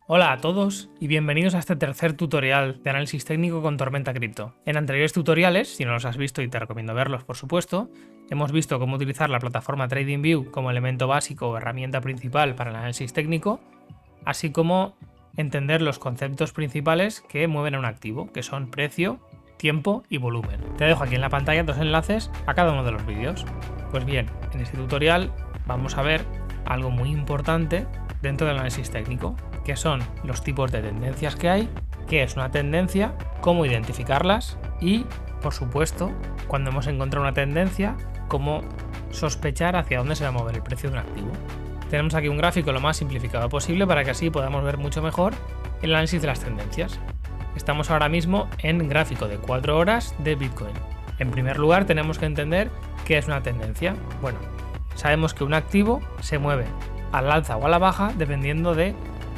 Hola a todos y bienvenidos a este tercer tutorial de análisis técnico con Tormenta Crypto. En anteriores tutoriales, si no los has visto y te recomiendo verlos por supuesto, hemos visto cómo utilizar la plataforma TradingView como elemento básico o herramienta principal para el análisis técnico, así como entender los conceptos principales que mueven a un activo, que son precio, tiempo y volumen. Te dejo aquí en la pantalla dos enlaces a cada uno de los vídeos. Pues bien, en este tutorial vamos a ver algo muy importante dentro del análisis técnico, que son los tipos de tendencias que hay, qué es una tendencia, cómo identificarlas y, por supuesto, cuando hemos encontrado una tendencia, cómo sospechar hacia dónde se va a mover el precio de un activo. Tenemos aquí un gráfico lo más simplificado posible para que así podamos ver mucho mejor el análisis de las tendencias. Estamos ahora mismo en gráfico de 4 horas de Bitcoin. En primer lugar tenemos que entender qué es una tendencia. Bueno, sabemos que un activo se mueve al alza o a la baja dependiendo de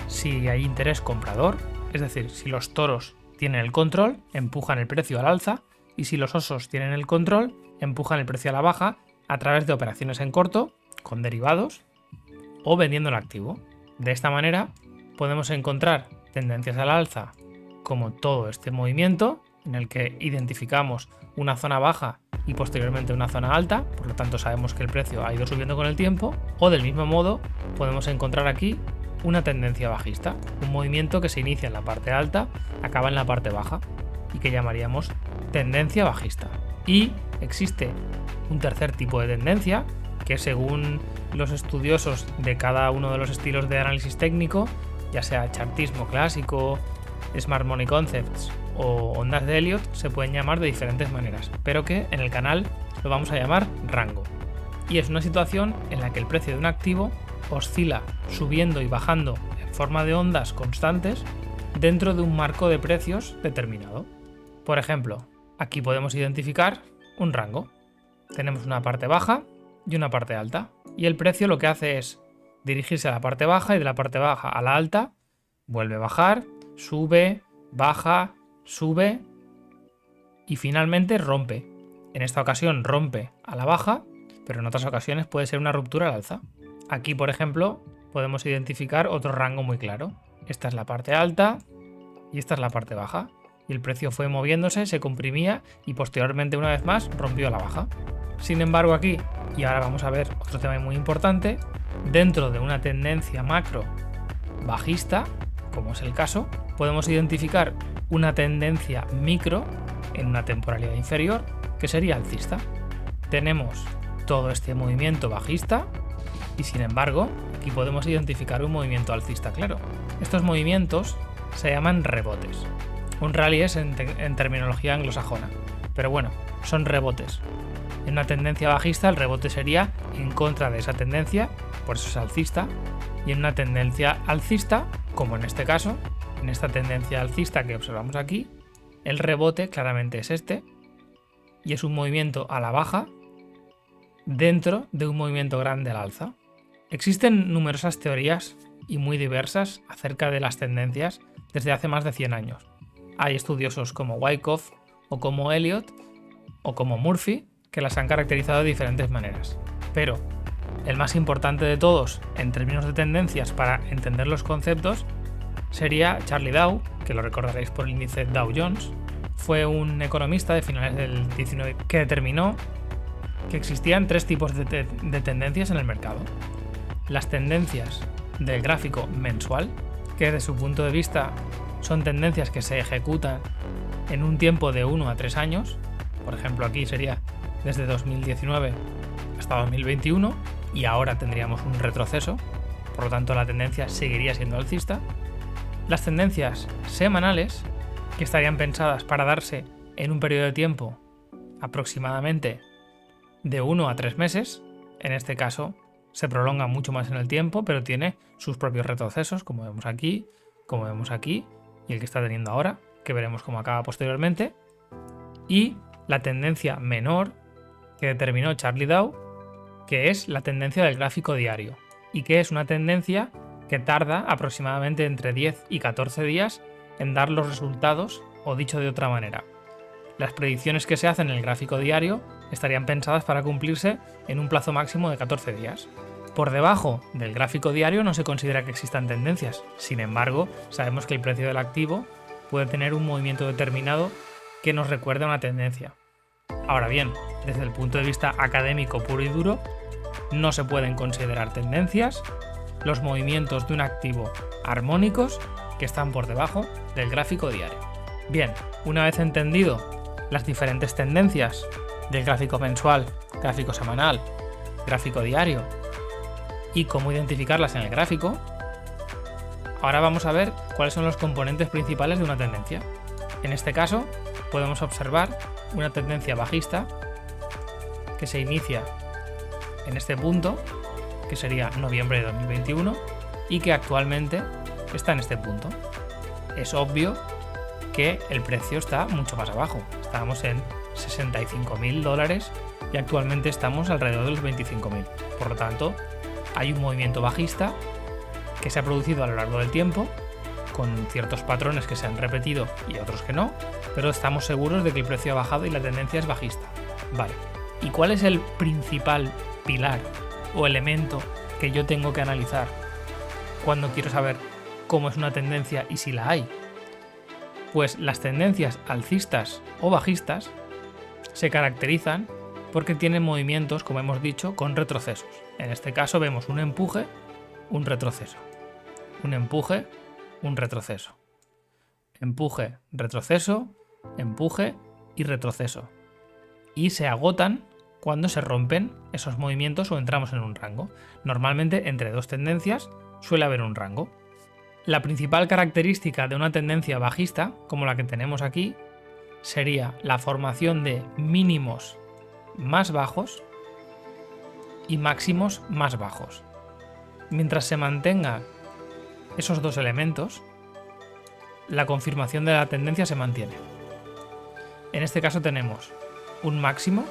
si hay interés comprador, es decir, si los toros tienen el control, empujan el precio al alza, y si los osos tienen el control, empujan el precio a la baja a través de operaciones en corto, con derivados, o vendiendo el activo. De esta manera podemos encontrar tendencias al alza como todo este movimiento, en el que identificamos una zona baja y posteriormente una zona alta, por lo tanto sabemos que el precio ha ido subiendo con el tiempo, o del mismo modo podemos encontrar aquí una tendencia bajista, un movimiento que se inicia en la parte alta, acaba en la parte baja y que llamaríamos tendencia bajista. Y existe un tercer tipo de tendencia que, según los estudiosos de cada uno de los estilos de análisis técnico, ya sea chartismo clásico, Smart Money Concepts o ondas de Elliott, se pueden llamar de diferentes maneras, pero que en el canal lo vamos a llamar rango. Y es una situación en la que el precio de un activo oscila subiendo y bajando en forma de ondas constantes dentro de un marco de precios determinado. Por ejemplo, aquí podemos identificar un rango. Tenemos una parte baja y una parte alta, y el precio lo que hace es dirigirse a la parte baja y de la parte baja a la alta vuelve a bajar, sube, baja, sube y finalmente rompe. En esta ocasión rompe a la baja, pero en otras ocasiones puede ser una ruptura al alza. Aquí, por ejemplo, podemos identificar otro rango muy claro. Esta es la parte alta y esta es la parte baja. Y el precio fue moviéndose, se comprimía y posteriormente, una vez más, rompió a la baja. Sin embargo, aquí, y ahora vamos a ver otro tema muy importante, dentro de una tendencia macro bajista, como es el caso, podemos identificar una tendencia micro en una temporalidad inferior que sería alcista. Tenemos todo este movimiento bajista y, sin embargo, aquí podemos identificar un movimiento alcista claro. Estos movimientos se llaman rebotes. Un rally es en terminología anglosajona, pero bueno, son rebotes. En una tendencia bajista el rebote sería en contra de esa tendencia, por eso es alcista, y en una tendencia alcista, como en este caso, en esta tendencia alcista que observamos aquí, el rebote claramente es este, y es un movimiento a la baja dentro de un movimiento grande al alza. Existen numerosas teorías y muy diversas acerca de las tendencias desde hace más de 100 años. Hay estudiosos como Wyckoff o como Elliott o como Murphy que las han caracterizado de diferentes maneras. Pero el más importante de todos en términos de tendencias para entender los conceptos sería Charlie Dow, que lo recordaréis por el índice Dow Jones. Fue un economista de finales del 19 que determinó que existían tres tipos de tendencias en el mercado. Las tendencias del gráfico mensual, que desde su punto de vista son tendencias que se ejecutan en un tiempo de 1 a 3 años. Por ejemplo, aquí sería desde 2019 hasta 2021 y ahora tendríamos un retroceso, por lo tanto la tendencia seguiría siendo alcista. Las tendencias semanales, que estarían pensadas para darse en un periodo de tiempo aproximadamente de 1 a 3 meses, en este caso se prolonga mucho más en el tiempo, pero tiene sus propios retrocesos, como vemos aquí, y el que está teniendo ahora, que veremos cómo acaba posteriormente. Y la tendencia menor que determinó Charlie Dow, que es la tendencia del gráfico diario, y que es una tendencia que tarda aproximadamente entre 10 y 14 días en dar los resultados, o dicho de otra manera, las predicciones que se hacen en el gráfico diario estarían pensadas para cumplirse en un plazo máximo de 14 días. Por debajo del gráfico diario no se considera que existan tendencias. Sin embargo, sabemos que el precio del activo puede tener un movimiento determinado que nos recuerda a una tendencia. Ahora bien, desde el punto de vista académico puro y duro, no se pueden considerar tendencias los movimientos de un activo armónicos que están por debajo del gráfico diario. Bien, una vez entendido las diferentes tendencias del gráfico mensual, gráfico semanal, gráfico diario y cómo identificarlas en el gráfico, ahora vamos a ver cuáles son los componentes principales de una tendencia. En este caso, podemos observar una tendencia bajista que se inicia en este punto, que sería noviembre de 2021, y que actualmente está en este punto. Es obvio que el precio está mucho más abajo. Estábamos en $65.000 y actualmente estamos alrededor de los 25.000. Por lo tanto, hay un movimiento bajista que se ha producido a lo largo del tiempo, con ciertos patrones que se han repetido y otros que no, pero estamos seguros de que el precio ha bajado y la tendencia es bajista. Vale. ¿Y cuál es el principal pilar o elemento que yo tengo que analizar cuando quiero saber cómo es una tendencia y si la hay? Pues las tendencias alcistas o bajistas se caracterizan porque tienen movimientos, como hemos dicho, con retrocesos. En este caso vemos un empuje, un retroceso. Un empuje, un retroceso. Empuje, retroceso, empuje y retroceso. Y se agotan cuando se rompen esos movimientos o entramos en un rango. Normalmente entre dos tendencias suele haber un rango. La principal característica de una tendencia bajista, como la que tenemos aquí, sería la formación de mínimos más bajos y máximos más bajos. Mientras se mantengan esos dos elementos, la confirmación de la tendencia se mantiene. En este caso tenemos un máximo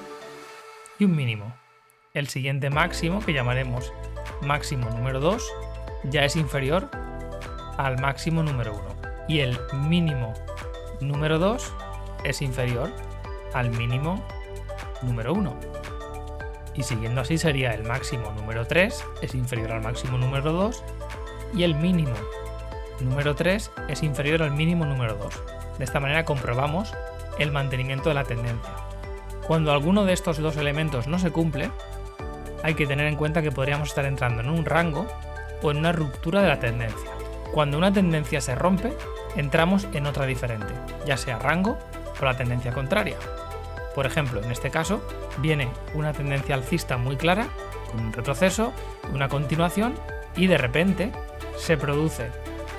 y un mínimo. El siguiente máximo, que llamaremos máximo número 2, ya es inferior al máximo número 1. Y el mínimo número 2 es inferior al mínimo número 1. Y siguiendo así sería el máximo número 3 es inferior al máximo número 2 y el mínimo número 3 es inferior al mínimo número 2. De esta manera comprobamos el mantenimiento de la tendencia. Cuando alguno de estos dos elementos no se cumple, hay que tener en cuenta que podríamos estar entrando en un rango o en una ruptura de la tendencia. Cuando una tendencia se rompe, entramos en otra diferente, ya sea rango o la tendencia contraria. Por ejemplo, en este caso, viene una tendencia alcista muy clara, con un retroceso, una continuación, y de repente se produce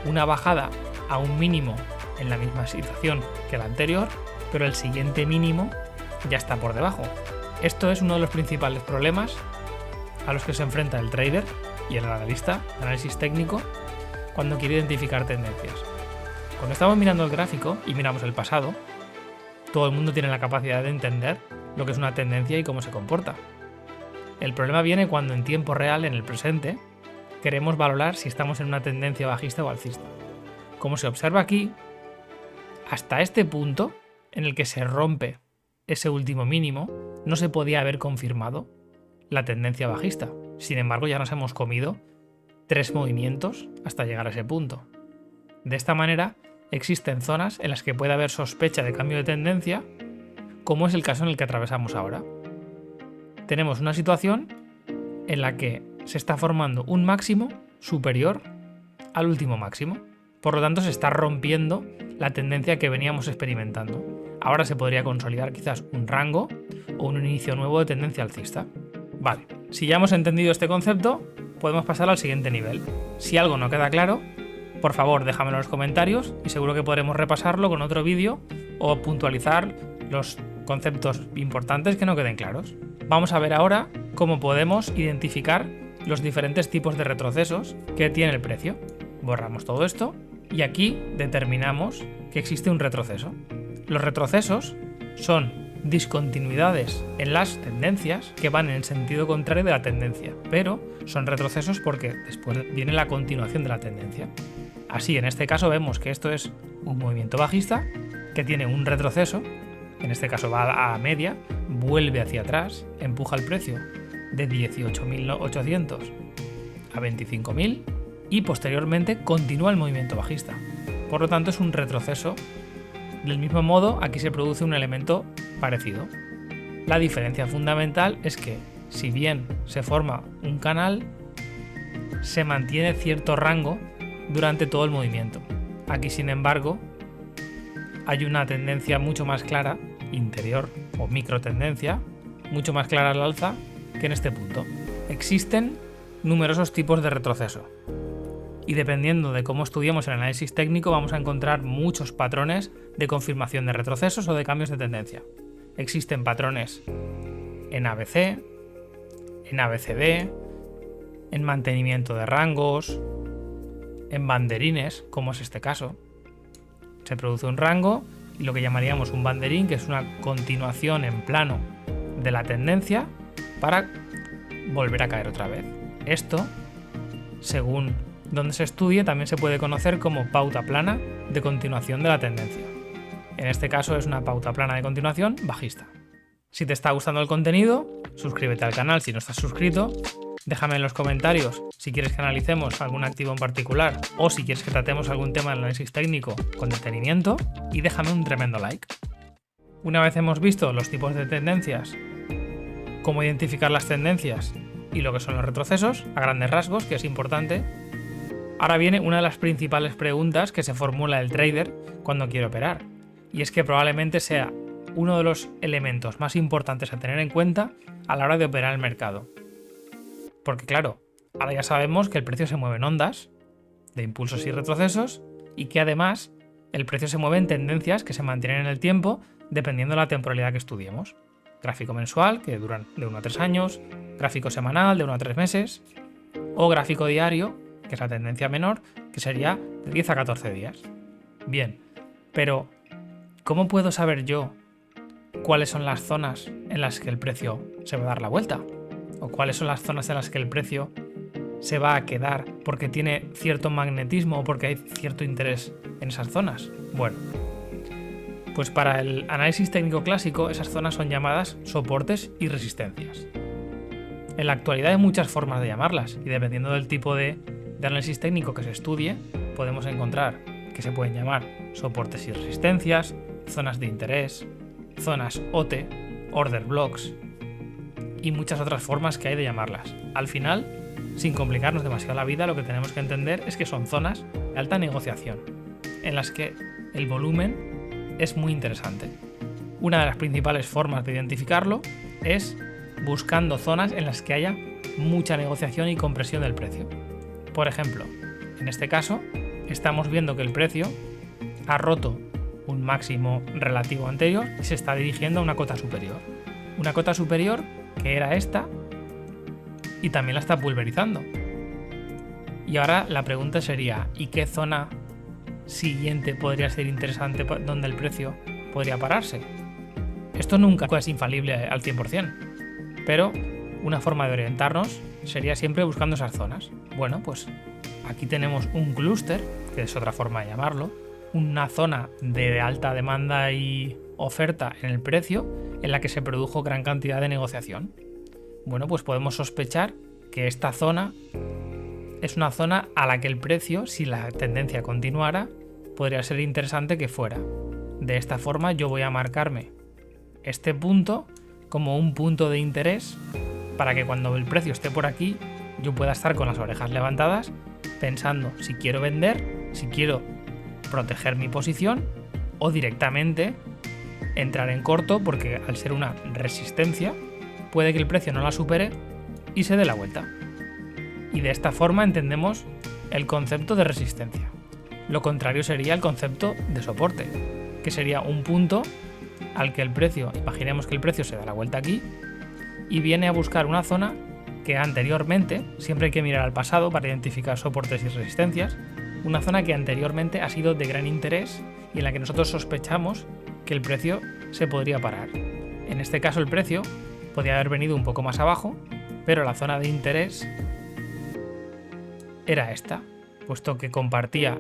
una bajada a un mínimo en la misma situación que la anterior, pero el siguiente mínimo ya está por debajo. Esto es uno de los principales problemas a los que se enfrenta el trader y el analista de análisis técnico cuando quiere identificar tendencias. Cuando estamos mirando el gráfico y miramos el pasado, todo el mundo tiene la capacidad de entender lo que es una tendencia y cómo se comporta. El problema viene cuando en tiempo real, en el presente, queremos valorar si estamos en una tendencia bajista o alcista. Como se observa aquí, hasta este punto en el que se rompe ese último mínimo, no se podía haber confirmado la tendencia bajista. Sin embargo, ya nos hemos comido 3 movimientos hasta llegar a ese punto. De esta manera, existen zonas en las que puede haber sospecha de cambio de tendencia, como es el caso en el que atravesamos ahora. Tenemos una situación en la que se está formando un máximo superior al último máximo. Por lo tanto, se está rompiendo la tendencia que veníamos experimentando. Ahora se podría consolidar quizás un rango o un inicio nuevo de tendencia alcista. Vale, si ya hemos entendido este concepto, podemos pasar al siguiente nivel. Si algo no queda claro, por favor déjamelo en los comentarios y seguro que podremos repasarlo con otro vídeo o puntualizar los conceptos importantes que no queden claros. Vamos a ver ahora cómo podemos identificar los diferentes tipos de retrocesos que tiene el precio. Borramos todo esto y aquí determinamos que existe un retroceso. Los retrocesos son discontinuidades en las tendencias que van en sentido contrario de la tendencia, pero son retrocesos porque después viene la continuación de la tendencia. Así, en este caso vemos que esto es un movimiento bajista que tiene un retroceso, en este caso va a media, vuelve hacia atrás, empuja el precio de 18.800 a 25.000 y posteriormente continúa el movimiento bajista. Por lo tanto, es un retroceso. Del mismo modo, aquí se produce un elemento parecido. La diferencia fundamental es que, si bien se forma un canal, se mantiene cierto rango durante todo el movimiento. Aquí, sin embargo, hay una tendencia mucho más clara, interior o microtendencia, mucho más clara al alza que en este punto. Existen numerosos tipos de retroceso. Y dependiendo de cómo estudiemos el análisis técnico, vamos a encontrar muchos patrones de confirmación de retrocesos o de cambios de tendencia. Existen patrones en ABC, en ABCD, en mantenimiento de rangos, en banderines, como es este caso. Se produce un rango y lo que llamaríamos un banderín, que es una continuación en plano de la tendencia para volver a caer otra vez. Esto, según donde se estudie, también se puede conocer como pauta plana de continuación de la tendencia. En este caso es una pauta plana de continuación bajista. Si te está gustando el contenido, suscríbete al canal si no estás suscrito, déjame en los comentarios si quieres que analicemos algún activo en particular o si quieres que tratemos algún tema de análisis técnico con detenimiento y déjame un tremendo like. Una vez hemos visto los tipos de tendencias, cómo identificar las tendencias y lo que son los retrocesos, a grandes rasgos, que es importante, ahora viene una de las principales preguntas que se formula el trader cuando quiere operar, y es que probablemente sea uno de los elementos más importantes a tener en cuenta a la hora de operar el mercado. Porque claro, ahora ya sabemos que el precio se mueve en ondas de impulsos y retrocesos y que además el precio se mueve en tendencias que se mantienen en el tiempo dependiendo de la temporalidad que estudiemos. Gráfico mensual, que duran de 1 a 3 años, gráfico semanal de 1 a 3 meses, o gráfico diario, que es la tendencia menor, que sería de 10 a 14 días. Bien, pero ¿cómo puedo saber yo cuáles son las zonas en las que el precio se va a dar la vuelta? ¿O cuáles son las zonas en las que el precio se va a quedar porque tiene cierto magnetismo o porque hay cierto interés en esas zonas? Bueno, pues para el análisis técnico clásico esas zonas son llamadas soportes y resistencias. En la actualidad hay muchas formas de llamarlas y dependiendo del tipo de análisis técnico que se estudie, podemos encontrar que se pueden llamar soportes y resistencias, zonas de interés, zonas OT, order blocks y muchas otras formas que hay de llamarlas. Al final, sin complicarnos demasiado la vida, lo que tenemos que entender es que son zonas de alta negociación, en las que el volumen es muy interesante. Una de las principales formas de identificarlo es buscando zonas en las que haya mucha negociación y compresión del precio. Por ejemplo, en este caso, estamos viendo que el precio ha roto un máximo relativo anterior y se está dirigiendo a una cota superior. Una cota superior que era esta y también la está pulverizando. Y ahora la pregunta sería, ¿y qué zona siguiente podría ser interesante donde el precio podría pararse? Esto nunca es infalible al 100%, pero una forma de orientarnos sería siempre buscando esas zonas. Bueno, pues aquí tenemos un clúster, que es otra forma de llamarlo, una zona de alta demanda y oferta en el precio en la que se produjo gran cantidad de negociación. Bueno, pues podemos sospechar que esta zona es una zona a la que el precio, si la tendencia continuara, podría ser interesante que fuera. De esta forma yo voy a marcarme este punto como un punto de interés para que cuando el precio esté por aquí yo pueda estar con las orejas levantadas pensando si quiero vender, si quiero proteger mi posición o directamente entrar en corto porque al ser una resistencia puede que el precio no la supere y se dé la vuelta. Y de esta forma entendemos el concepto de resistencia. Lo contrario sería el concepto de soporte, que sería un punto al que el precio, imaginemos que el precio se da la vuelta aquí y viene a buscar una zona que anteriormente, siempre hay que mirar al pasado para identificar soportes y resistencias, una zona que anteriormente ha sido de gran interés y en la que nosotros sospechamos que el precio se podría parar. En este caso el precio podría haber venido un poco más abajo, pero la zona de interés era esta, puesto que compartía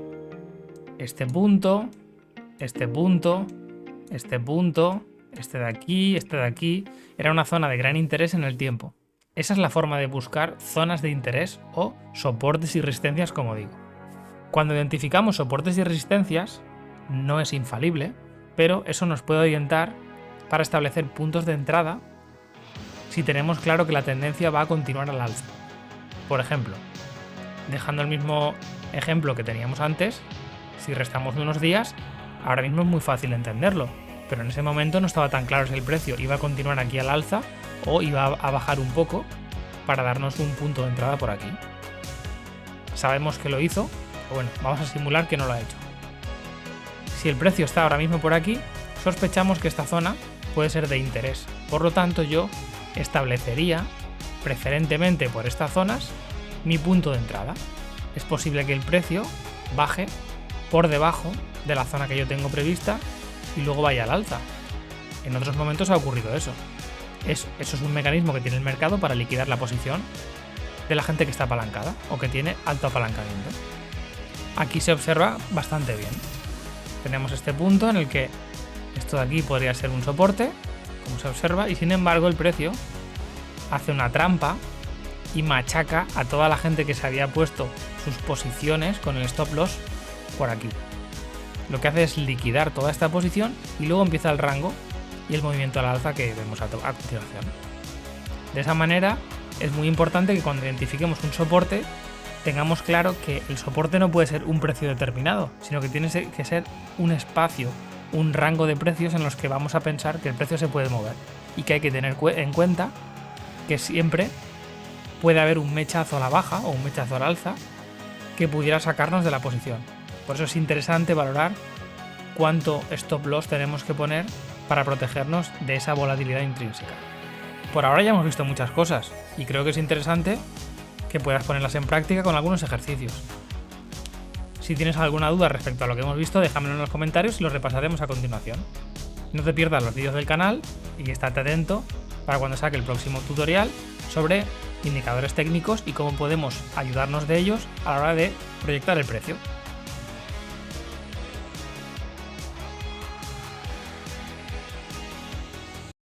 este punto, este punto, este punto, este de aquí, era una zona de gran interés en el tiempo. Esa es la forma de buscar zonas de interés o soportes y resistencias, como digo. Cuando identificamos soportes y resistencias, no es infalible, pero eso nos puede orientar para establecer puntos de entrada si tenemos claro que la tendencia va a continuar al alza. Por ejemplo, dejando el mismo ejemplo que teníamos antes, si restamos unos días, ahora mismo es muy fácil entenderlo, pero en ese momento no estaba tan claro si el precio iba a continuar aquí al alza o iba a bajar un poco para darnos un punto de entrada por aquí. Sabemos que lo hizo, o bueno, vamos a simular que no lo ha hecho. Si el precio está ahora mismo por aquí, sospechamos que esta zona puede ser de interés. Por lo tanto, yo establecería, preferentemente por estas zonas, mi punto de entrada. Es posible que el precio baje por debajo de la zona que yo tengo prevista y luego vaya al alza. En otros momentos ha ocurrido eso. Eso es un mecanismo que tiene el mercado para liquidar la posición de la gente que está apalancada o que tiene alto apalancamiento. Aquí se observa bastante bien. Tenemos este punto en el que esto de aquí podría ser un soporte, como se observa, y sin embargo el precio hace una trampa y machaca a toda la gente que se había puesto sus posiciones con el stop loss por aquí. Lo que hace es liquidar toda esta posición y luego empieza el rango y el movimiento al alza que vemos a continuación. De esa manera es muy importante que cuando identifiquemos un soporte tengamos claro que el soporte no puede ser un precio determinado, sino que tiene que ser un espacio, un rango de precios en los que vamos a pensar que el precio se puede mover y que hay que tener en cuenta que siempre puede haber un mechazo a la baja o un mechazo al alza que pudiera sacarnos de la posición. Por eso es interesante valorar cuánto stop loss tenemos que poner para protegernos de esa volatilidad intrínseca. Por ahora ya hemos visto muchas cosas y creo que es interesante que puedas ponerlas en práctica con algunos ejercicios. Si tienes alguna duda respecto a lo que hemos visto, déjamelo en los comentarios y los repasaremos a continuación. No te pierdas los vídeos del canal y estate atento para cuando saque el próximo tutorial sobre indicadores técnicos y cómo podemos ayudarnos de ellos a la hora de proyectar el precio.